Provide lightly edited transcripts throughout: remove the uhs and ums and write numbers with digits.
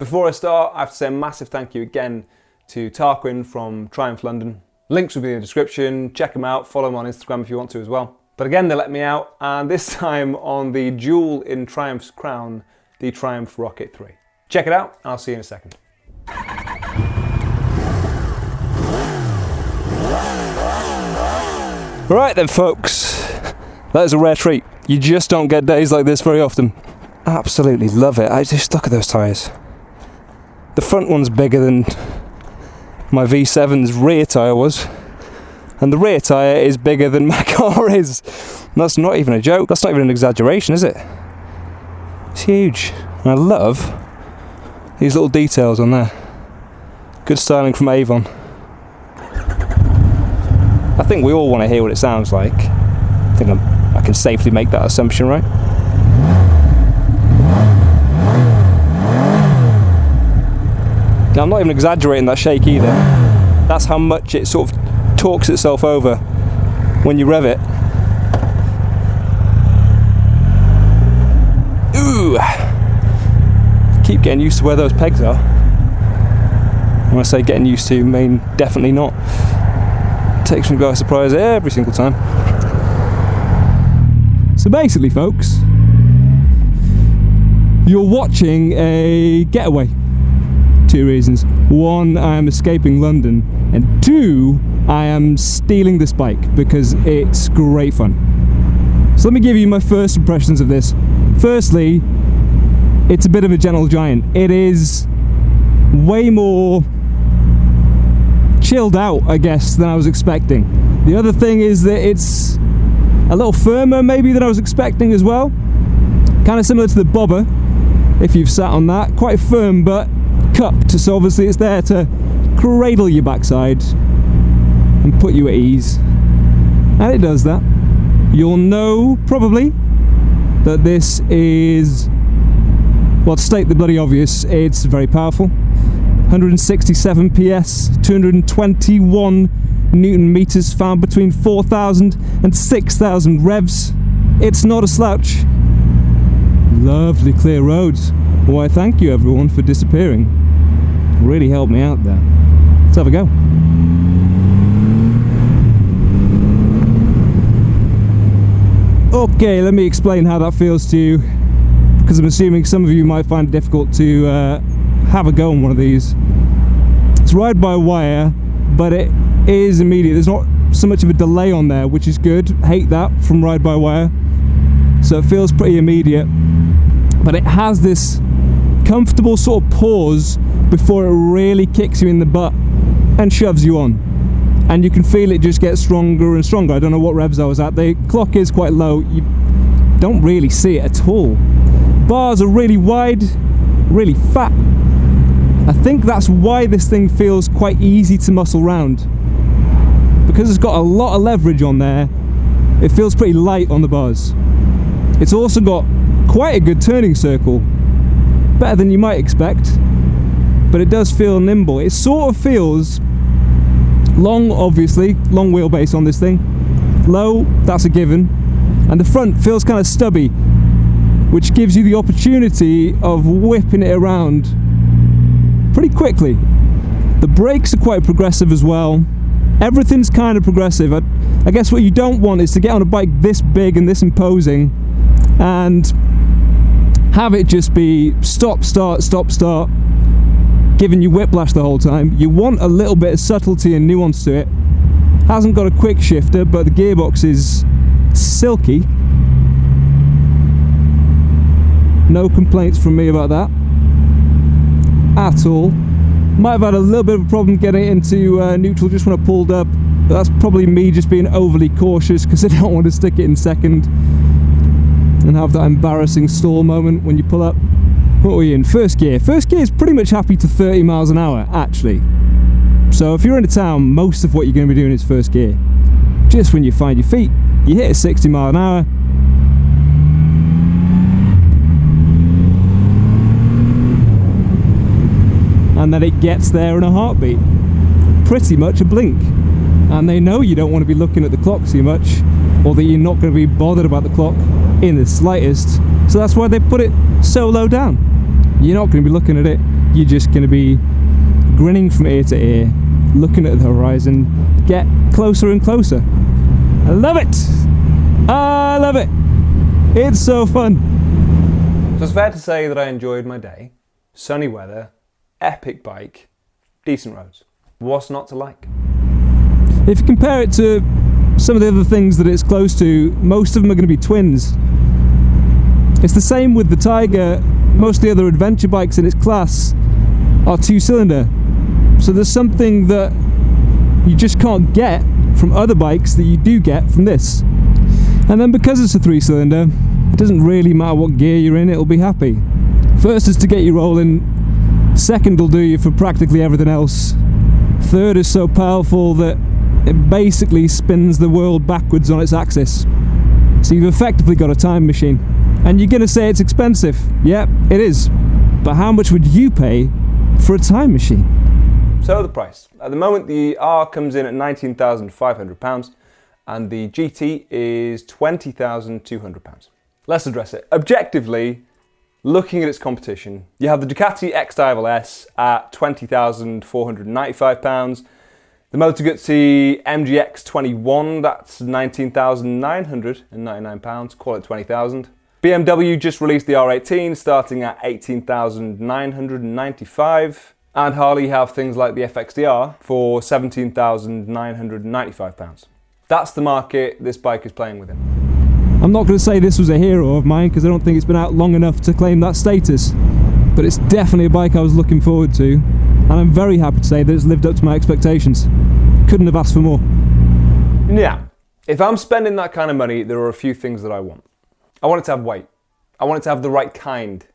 Before I start, I have to say a massive thank you again to Tarquin from Triumph London. Links will be in the description. Check them out. Follow them on Instagram if you want to as well. But again, they let me out, and this time on the jewel in Triumph's crown, the Triumph Rocket 3. Check it out, and I'll see you in a second. Right then, folks, that is a rare treat. You just don't get days like this very often. Absolutely love it. I just look at those tyres. The front one's bigger than my V7's rear tyre was, and the rear tyre is bigger than my car is. And that's not even a joke. That's not even an exaggeration, is it? It's huge. And I love these little details on there. Good styling from Avon. I think we all want to hear what it sounds like. I think I can safely make that assumption, right? Now, I'm not even exaggerating that shake either. That's how much it sort of torques itself over when you rev it. Ooh! Keep getting used to where those pegs are. When I say getting used to, I mean definitely not. Takes me by surprise every single time. So basically, folks, you're watching a getaway. Two reasons. One, I am escaping London, and two, I am stealing this bike because it's great fun. So let me give you my first impressions of this. Firstly, it's a bit of a gentle giant. It is way more chilled out, I guess, than I was expecting. The other thing is that it's a little firmer maybe than I was expecting as well. Kind of similar to the Bobber, if you've sat on that. Quite firm but cupped, so obviously it's there to cradle your backside and put you at ease. And it does that. You'll know probably that this is, well, to state the bloody obvious, it's very powerful. 167 PS, 221 Newton meters, found between 4,000 and 6,000 revs. It's not a slouch. Lovely clear roads. Why, thank you everyone for disappearing. Really helped me out there. Let's have a go. Okay, let me explain how that feels to you, because I'm assuming some of you might find it difficult to have a go on one of these. It's ride-by-wire, but it is immediate. There's not so much of a delay on there, which is good. Hate that from ride-by-wire. So it feels pretty immediate, but it has this comfortable sort of pause before it really kicks you in the butt and shoves you on. And you can feel it just get stronger and stronger. I don't know what revs I was at. The clock is quite low. You don't really see it at all. Bars are really wide, really fat. I think that's why this thing feels quite easy to muscle round. Because it's got a lot of leverage on there, it feels pretty light on the bars. It's also got quite a good turning circle. Better than you might expect. But it does feel nimble. It sort of feels long, obviously, long wheelbase on this thing. Low, that's a given. And the front feels kind of stubby, which gives you the opportunity of whipping it around pretty quickly. The brakes are quite progressive as well. Everything's kind of progressive. I guess what you don't want is to get on a bike this big and this imposing and have it just be stop, start, giving you whiplash the whole time. You want a little bit of subtlety and nuance to it. Hasn't got a quick shifter, but the gearbox is silky. No complaints from me about that at all. Might have had a little bit of a problem getting it into neutral just when I pulled up, but that's probably me just being overly cautious because I don't want to stick it in second and have that embarrassing stall moment when you pull up. What were you in? First gear. First gear is pretty much happy to 30 miles an hour, actually. So if you're in a town, most of what you're going to be doing is first gear. Just when you find your feet, you hit a 60 mile an hour. And then it gets there in a heartbeat. Pretty much a blink. And they know you don't want to be looking at the clock too much, or that you're not going to be bothered about the clock in the slightest. So that's why they put it so low down. You're not going to be looking at it you're just going to be grinning from ear to ear, looking at the horizon, get closer and closer. I love it! I love it! It's so fun! So it's fair to say that I enjoyed my day. Sunny weather, epic bike, decent roads. What's not to like? If you compare it to some of the other things that it's close to, most of them are going to be twins. It's the same with the Tiger. Most of the other adventure bikes in its class are 2-cylinder. So there's something that you just can't get from other bikes that you do get from this. And then because it's a 3-cylinder, it doesn't really matter what gear you're in, it'll be happy. First is to get you rolling, second will do you for practically everything else. Third is so powerful that it basically spins the world backwards on its axis. So you've effectively got a time machine. And you're going to say it's expensive. Yep, it is. But how much would you pay for a time machine? So the price. At the moment the R comes in at £19,500 and the GT is £20,200. Let's address it. Objectively, looking at its competition, you have the Ducati X-Dival S at £20,495. The Moto Guzzi MGX 21, that's £19,999, call it 20,000. BMW just released the R18 starting at £18,995. And Harley have things like the FXDR for £17,995. That's the market this bike is playing within. I'm not going to say this was a hero of mine because I don't think it's been out long enough to claim that status. But it's definitely a bike I was looking forward to. And I'm very happy to say that it's lived up to my expectations. Couldn't have asked for more. Yeah, if I'm spending that kind of money, there are a few things that I want. I want it to have weight. I want it to have the right kind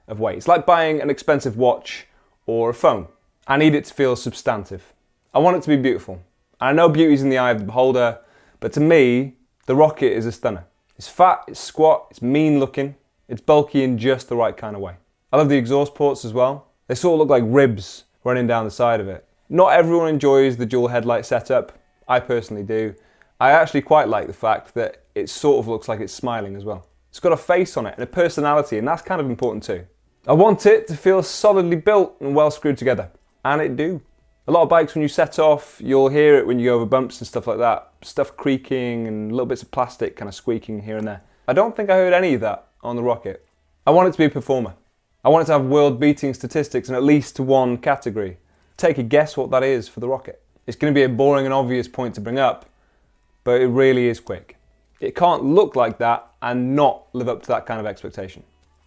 of weight. It's like buying an expensive watch or a phone. I need it to feel substantive. I want it to be beautiful. I know beauty's in the eye of the beholder, but to me, the Rocket is a stunner. It's fat, it's squat, it's mean looking, it's bulky in just the right kind of way. I love the exhaust ports as well. They sort of look like ribs running down the side of it. Not everyone enjoys the dual headlight setup. I personally do. I actually quite like the fact that it sort of looks like it's smiling as well. It's got a face on it and a personality, and that's kind of important too. I want it to feel solidly built and well screwed together, and it do. A lot of bikes, when you set off, you'll hear it when you go over bumps and stuff like that. Stuff creaking and little bits of plastic kind of squeaking here and there. I don't think I heard any of that on the Rocket. I want it to be a performer. I want it to have world-beating statistics in at least one category. Take a guess what that is for the Rocket. It's going to be a boring and obvious point to bring up, but it really is quick. It can't look like that and not live up to that kind of expectation.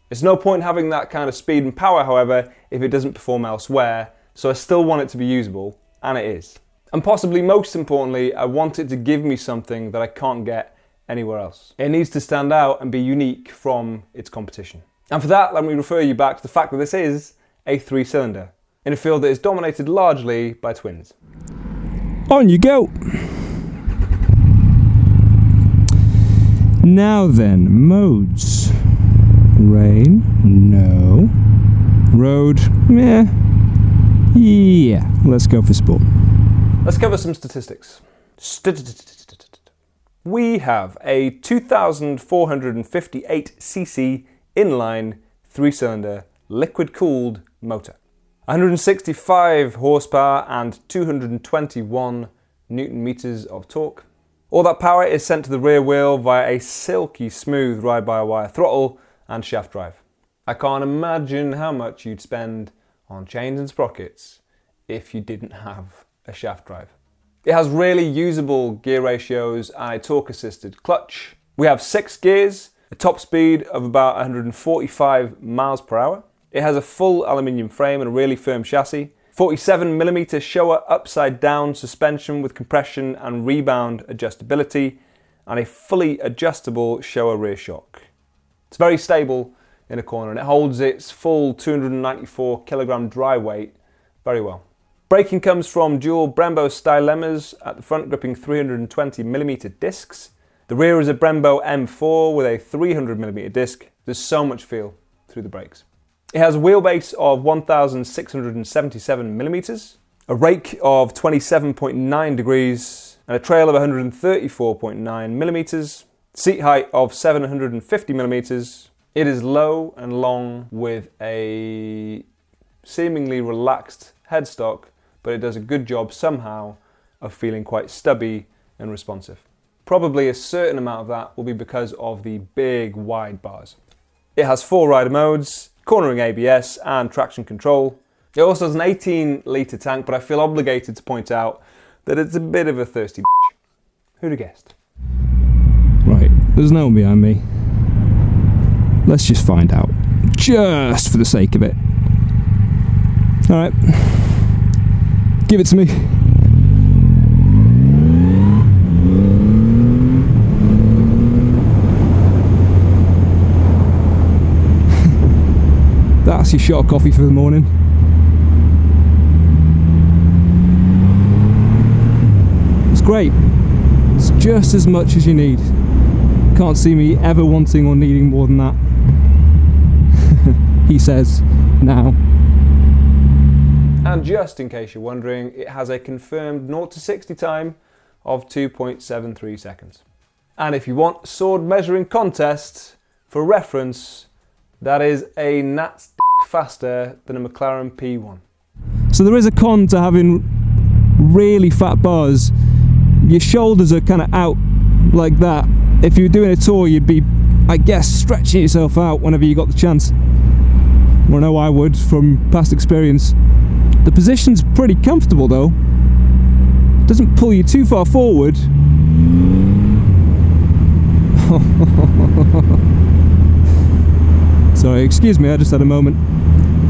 It's no point having that kind of speed and power, however, if it doesn't perform elsewhere, so I still want it to be usable, and it is. And possibly most importantly, I want it to give me something that I can't get anywhere else. It needs to stand out and be unique from its competition. And for that, let me refer you back to the fact that this is a 3-cylinder in a field that is dominated largely by twins. On you go! Now then, modes. Rain, no. Road, meh. Yeah, let's go for sport. Let's cover some statistics. We have a 2,458cc inline 3-cylinder liquid-cooled motor. 165 horsepower and 221 Newton meters of torque. All that power is sent to the rear wheel via a silky smooth ride-by-wire throttle and shaft drive. I can't imagine how much you'd spend on chains and sprockets if you didn't have a shaft drive. It has really usable gear ratios and a torque-assisted clutch. We have 6 gears, a top speed of about 145 miles per hour. It has a full aluminium frame and a really firm chassis. 47mm Showa upside down suspension with compression and rebound adjustability, and a fully adjustable Showa rear shock. It's very stable in a corner and it holds its full 294 kilogram dry weight very well. Braking comes from dual Brembo stylemas at the front, gripping 320mm discs. The rear is a Brembo M4 with a 300mm disc. There's so much feel through the brakes. It has a wheelbase of 1,677mm, a rake of 27.9 degrees, and a trail of 134.9mm, seat height of 750mm. It is low and long with a seemingly relaxed headstock, but it does a good job somehow of feeling quite stubby and responsive. Probably a certain amount of that will be because of the big wide bars. It has 4 rider modes, cornering ABS and traction control. It also has an 18-litre tank, but I feel obligated to point out that it's a bit of a thirsty bitch. Who'd have guessed? Right, there's no one behind me. Let's just find out. Just for the sake of it. Alright. Give it to me. That's your shot of coffee for the morning. It's great. It's just as much as you need. Can't see me ever wanting or needing more than that. He says, now. And just in case you're wondering, it has a confirmed 0 to 60 time of 2.73 seconds. And if you want sword measuring contest, for reference, that is a gnat's dick faster than a McLaren P1. So there is a con to having really fat bars. Your shoulders are kind of out like that. If you were doing a tour, you'd be, I guess, stretching yourself out whenever you got the chance. Well, I know I would from past experience. The position's pretty comfortable though. It doesn't pull you too far forward. Sorry, excuse me, I just had a moment.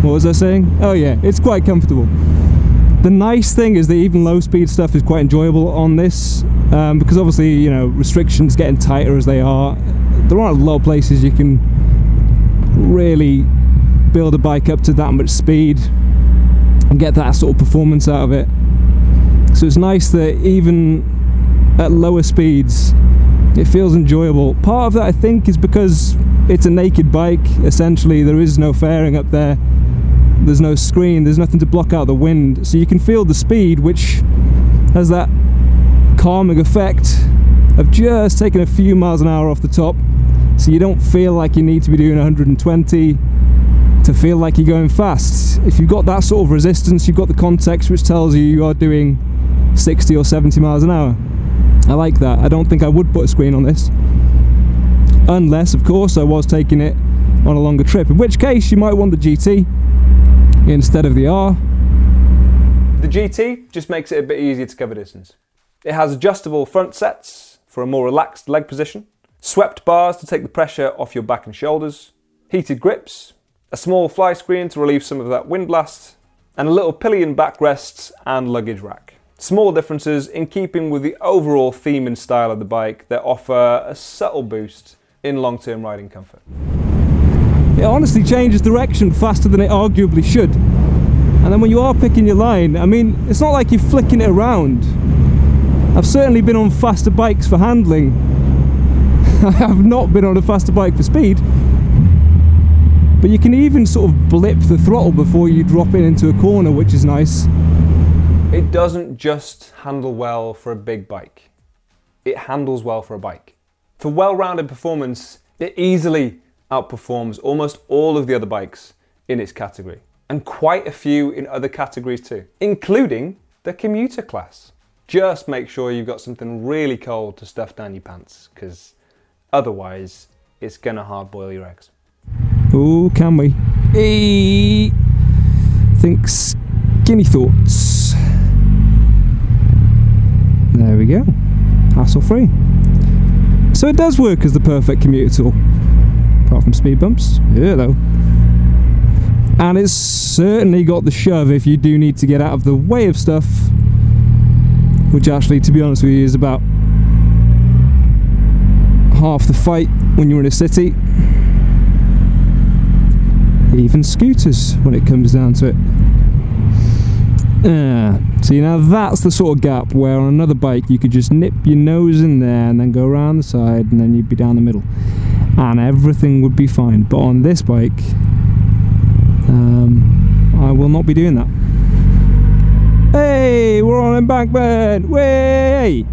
What was I saying? Oh yeah, it's quite comfortable. The nice thing is that even low speed stuff is quite enjoyable on this, because obviously, you know, restrictions getting tighter as they are. There aren't a lot of places you can really build a bike up to that much speed and get that sort of performance out of it. So it's nice that even at lower speeds it feels enjoyable. Part of that, I think, is because it's a naked bike. Essentially, there is no fairing up there, there's no screen, there's nothing to block out the wind, so you can feel the speed, which has that calming effect of just taking a few miles an hour off the top, so you don't feel like you need to be doing 120 to feel like you're going fast. If you've got that sort of resistance, you've got the context which tells you are doing 60 or 70 miles an hour. I like that. I don't think I would put a screen on this, unless of course I was taking it on a longer trip, in which case you might want the GT instead of the R. The GT just makes it a bit easier to cover distance. It has adjustable front sets for a more relaxed leg position, swept bars to take the pressure off your back and shoulders, heated grips, a small fly screen to relieve some of that wind blast, and a little pillion backrests and luggage rack. Small differences in keeping with the overall theme and style of the bike that offer a subtle boost in long-term riding comfort. It honestly changes direction faster than it arguably should. And then when you are picking your line, I mean, it's not like you're flicking it around. I've certainly been on faster bikes for handling. I have not been on a faster bike for speed. But you can even sort of blip the throttle before you drop it into a corner, which is nice. It doesn't just handle well for a big bike. It handles well for a bike. For well-rounded performance, it easily outperforms almost all of the other bikes in its category, and quite a few in other categories too, including the commuter class. Just make sure you've got something really cold to stuff down your pants, because otherwise it's gonna hard-boil your eggs. Oh, can we? Hey, think skinny thoughts. There we go. Hassle-free. So it does work as the perfect commuter tool, apart from speed bumps. Yeah, though. And it's certainly got the shove if you do need to get out of the way of stuff, which actually, to be honest with you, is about half the fight when you're in a city. Even scooters, when it comes down to it. See, now that's the sort of gap where on another bike you could just nip your nose in there and then go around the side and then you'd be down the middle and everything would be fine. But on this bike, I will not be doing that. Hey, we're on embankment! Way!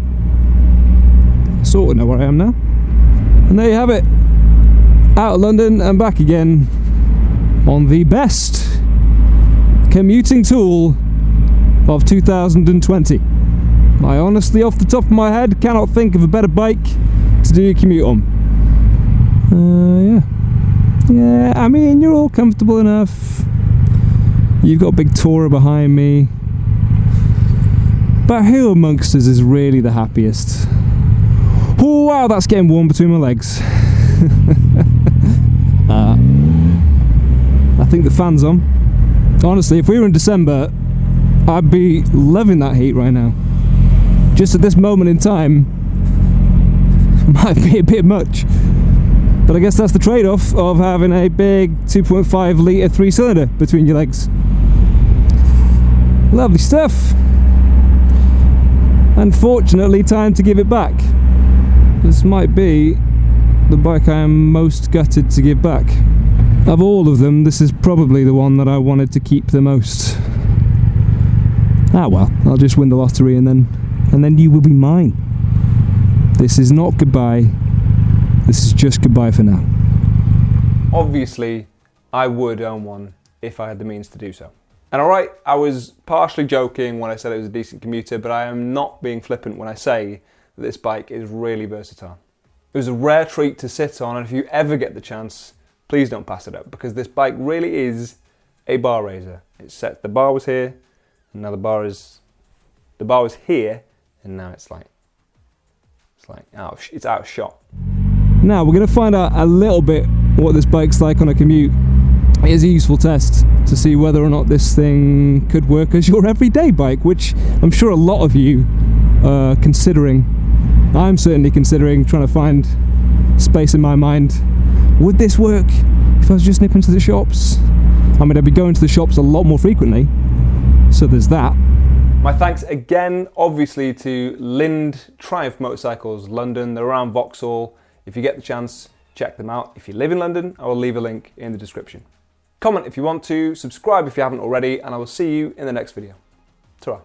Sort of know where I am now. And there you have it. Out of London and back again on the best commuting tool of 2020. I honestly, off the top of my head, cannot think of a better bike to do a commute on. Yeah, I mean, you're all comfortable enough. You've got a big Tourer behind me. But who amongst us is really the happiest? Oh wow, that's getting warm between my legs. I think the fan's on. Honestly, if we were in December, I'd be loving that heat right now. Just at this moment in time, might be a bit much. But I guess that's the trade-off of having a big 2.5 litre 3-cylinder between your legs. Lovely stuff. Unfortunately, time to give it back. This might be the bike I am most gutted to give back. Of all of them, this is probably the one that I wanted to keep the most. Ah well, I'll just win the lottery and then you will be mine. This is not goodbye. This is just goodbye for now. Obviously, I would own one if I had the means to do so. And alright, I was partially joking when I said it was a decent commuter, but I am not being flippant when I say that this bike is really versatile. It was a rare treat to sit on, and if you ever get the chance, please don't pass it up, because this bike really is a bar raiser. It's set, the bar was here, and now the bar was here, and now it's out of shot. Now we're going to find out a little bit what this bike's like on a commute. It is a useful test to see whether or not this thing could work as your everyday bike, which I'm sure a lot of you are considering. I'm certainly considering, trying to find space in my mind. Would this work if I was just nipping to the shops? I mean, I'd be going to the shops a lot more frequently, so there's that. My thanks again, obviously, to Lind Triumph Motorcycles London. They're around Vauxhall. If you get the chance, check them out. If you live in London, I will leave a link in the description. Comment if you want to, subscribe if you haven't already, and I will see you in the next video. Ta-ra.